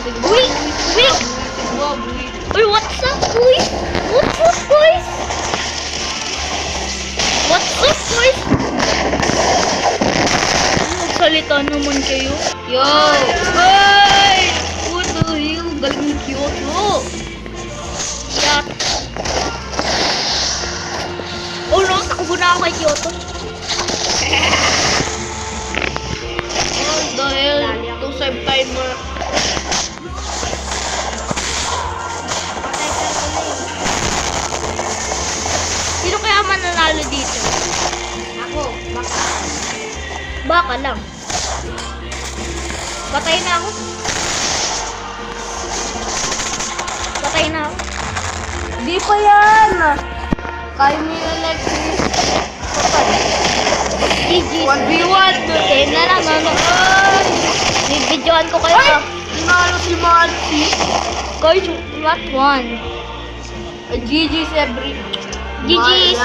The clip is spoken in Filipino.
Wait! Wait! Uy, what's up, boys? What's up, boys? What's up, boys? Magsalita naman kayo. Yo! Hey! What the hell? Galing Kyoto. Yat. Oh no, takbo na ako kay Kyoto. What the hell? To save timer. Sino kaya mananalo dito? Ako, baka. Baka lang. Patay na ako. Patay na ako. Di pa yan. Kaya mo yun next week. GG. 1v1. Okay na lang. Ay! Bibidyoan ko kayo. Ay! Tinalo si Mansi. Guys, what one? GG, Sebri. GG.